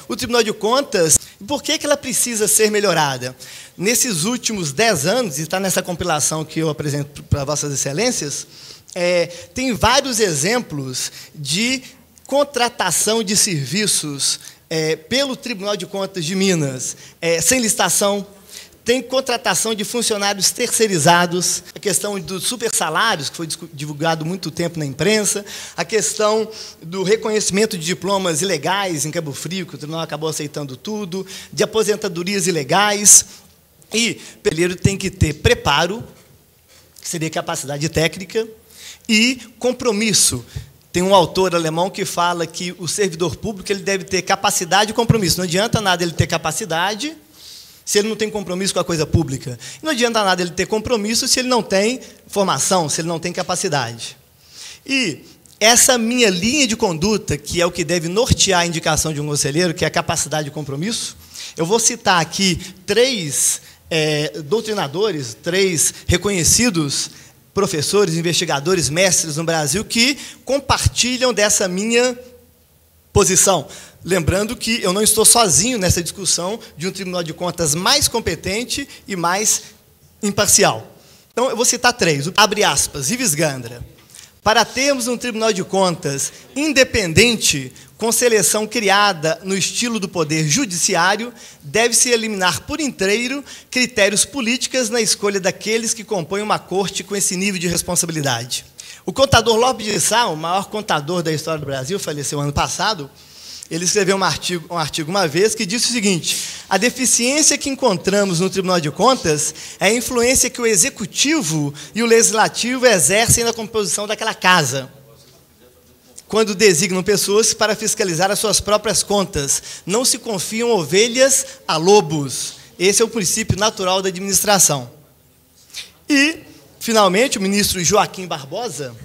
o Tribunal de Contas, por que ela precisa ser melhorada? Nesses últimos 10 anos, e está nessa compilação que eu apresento para Vossas Excelências, tem vários exemplos de contratação de serviços pelo Tribunal de Contas de Minas, sem licitação. Tem contratação de funcionários terceirizados, a questão dos supersalários, que foi divulgado muito tempo na imprensa, a questão do reconhecimento de diplomas ilegais em Cabo Frio, que o tribunal acabou aceitando tudo, de aposentadorias ilegais. E o conselheiro tem que ter preparo, que seria capacidade técnica, e compromisso. Tem um autor alemão que fala que o servidor público ele deve ter capacidade e compromisso. Não adianta nada ele ter capacidade se ele não tem compromisso com a coisa pública. Não adianta nada ele ter compromisso se ele não tem formação, se ele não tem capacidade. E essa minha linha de conduta, que é o que deve nortear a indicação de um conselheiro, que é a capacidade e compromisso, eu vou citar aqui 3 doutrinadores, 3 reconhecidos professores, investigadores, mestres no Brasil, que compartilham dessa minha posição. Lembrando que eu não estou sozinho nessa discussão de um Tribunal de Contas mais competente e mais imparcial. Então, eu vou citar 3. Abre aspas, Ives Gandra. Para termos um Tribunal de Contas independente, com seleção criada no estilo do Poder Judiciário, deve-se eliminar por inteiro critérios políticos na escolha daqueles que compõem uma corte com esse nível de responsabilidade. O contador Lopes de Sá, o maior contador da história do Brasil, faleceu ano passado, ele escreveu um artigo uma vez que disse o seguinte: a deficiência que encontramos no Tribunal de Contas é a influência que o Executivo e o Legislativo exercem na composição daquela casa, quando designam pessoas para fiscalizar as suas próprias contas. Não se confiam ovelhas a lobos. Esse é o princípio natural da administração. E, finalmente, o ministro Joaquim Barbosa,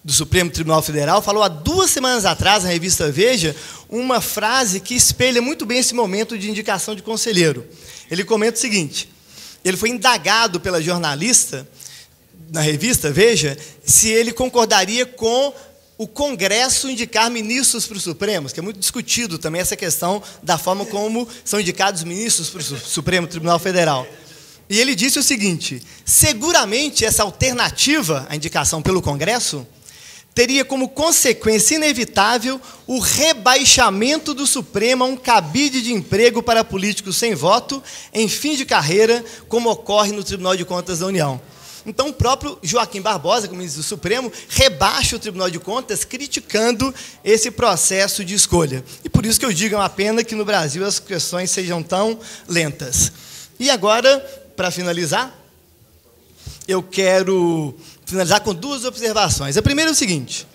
do Supremo Tribunal Federal, falou há 2 semanas atrás, na revista Veja, uma frase que espelha muito bem esse momento de indicação de conselheiro. Ele comenta o seguinte: ele foi indagado pela jornalista, na revista Veja, se ele concordaria com o Congresso indicar ministros para o Supremo, que é muito discutido também essa questão da forma como são indicados ministros para o Supremo Tribunal Federal. E ele disse o seguinte: seguramente essa alternativa à indicação pelo Congresso teria como consequência inevitável o rebaixamento do Supremo a um cabide de emprego para políticos sem voto, em fim de carreira, como ocorre no Tribunal de Contas da União. Então, o próprio Joaquim Barbosa, como ministro do Supremo, rebaixa o Tribunal de Contas criticando esse processo de escolha. E por isso que eu digo, é uma pena que no Brasil as questões sejam tão lentas. E agora, para finalizar, eu quero finalizar com 2 observações. A primeira é o seguinte: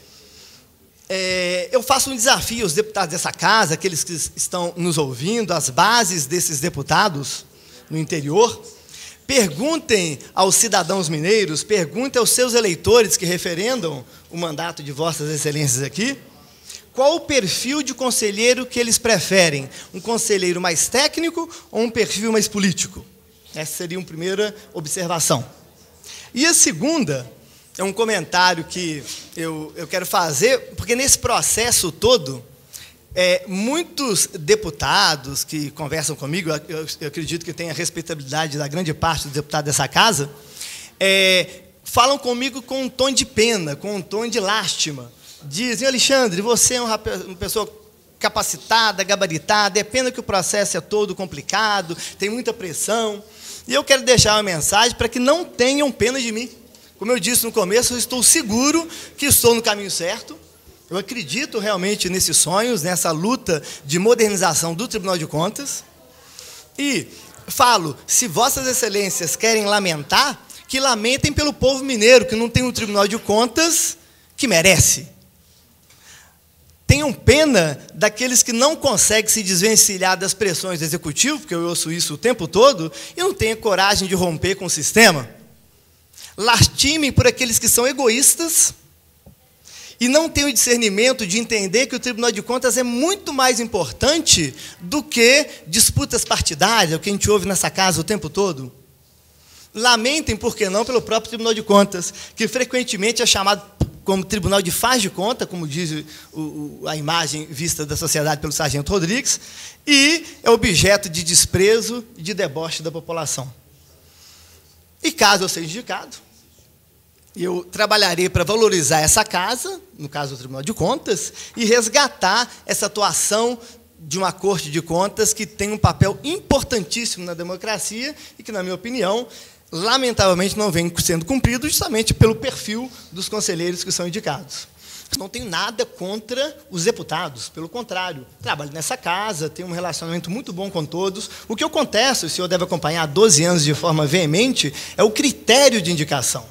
eu faço um desafio aos deputados dessa casa, aqueles que estão nos ouvindo, as bases desses deputados no interior. Perguntem aos cidadãos mineiros, perguntem aos seus eleitores que referendam o mandato de Vossas Excelências aqui, qual o perfil de conselheiro que eles preferem, um conselheiro mais técnico ou um perfil mais político? Essa seria uma primeira observação. E a segunda é um comentário que eu quero fazer, porque nesse processo todo, muitos deputados que conversam comigo, eu acredito que tem a respeitabilidade da grande parte dos deputados dessa casa, falam comigo com um tom de pena, com um tom de lástima. Dizem: Alexandre, você é uma pessoa capacitada, gabaritada, é pena que o processo é todo complicado, tem muita pressão. E eu quero deixar uma mensagem para que não tenham pena de mim. Como eu disse no começo, eu estou seguro que estou no caminho certo. Eu acredito realmente nesses sonhos, nessa luta de modernização do Tribunal de Contas. E falo, se Vossas Excelências querem lamentar, que lamentem pelo povo mineiro, que não tem um Tribunal de Contas que merece. Tenham pena daqueles que não conseguem se desvencilhar das pressões do Executivo, porque eu ouço isso o tempo todo, e não têm coragem de romper com o sistema. Lastimem por aqueles que são egoístas e não têm o discernimento de entender que o Tribunal de Contas é muito mais importante do que disputas partidárias, o que a gente ouve nessa casa o tempo todo. Lamentem, por que não, pelo próprio Tribunal de Contas, que frequentemente é chamado como tribunal de faz de conta, como diz a imagem vista da sociedade pelo sargento Rodrigues, e é objeto de desprezo e de deboche da população. E caso eu seja indicado, eu trabalharei para valorizar essa casa, no caso do Tribunal de Contas, e resgatar essa atuação de uma Corte de Contas que tem um papel importantíssimo na democracia e que, na minha opinião, lamentavelmente não vem sendo cumprido justamente pelo perfil dos conselheiros que são indicados. Não tenho nada contra os deputados, pelo contrário, trabalho nessa casa, tenho um relacionamento muito bom com todos. O que eu contesto, o senhor deve acompanhar há 12 anos de forma veemente, é o critério de indicação.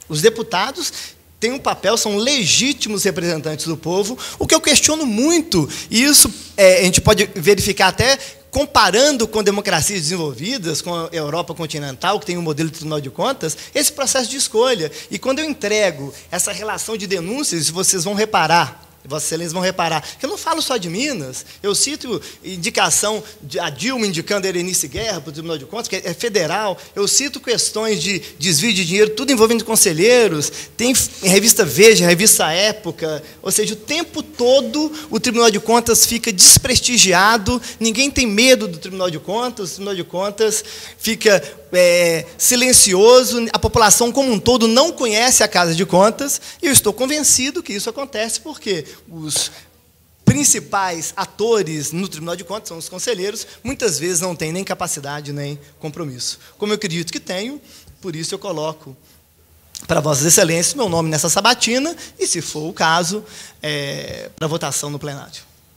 Os deputados têm um papel, são legítimos representantes do povo. O que eu questiono muito, e isso a gente pode verificar até comparando com democracias desenvolvidas, com a Europa continental, que tem um modelo de Tribunal de Contas, esse processo de escolha. E quando eu entrego essa relação de denúncias, vocês vão reparar, Vossas Excelências vão reparar, que eu não falo só de Minas, eu cito indicação de a Dilma indicando a Erenice Guerra para o Tribunal de Contas, que é federal, eu cito questões de desvio de dinheiro, tudo envolvendo conselheiros, tem revista Veja, revista Época, ou seja, o tempo todo o Tribunal de Contas fica desprestigiado, ninguém tem medo do Tribunal de Contas, o Tribunal de Contas fica silencioso, a população como um todo não conhece a Casa de Contas, e eu estou convencido que isso acontece porque os principais atores no Tribunal de Contas são os conselheiros, muitas vezes não têm nem capacidade nem compromisso. Como eu acredito que tenho, por isso eu coloco para Vossas Excelências meu nome nessa sabatina, e, se for o caso, para votação no plenário.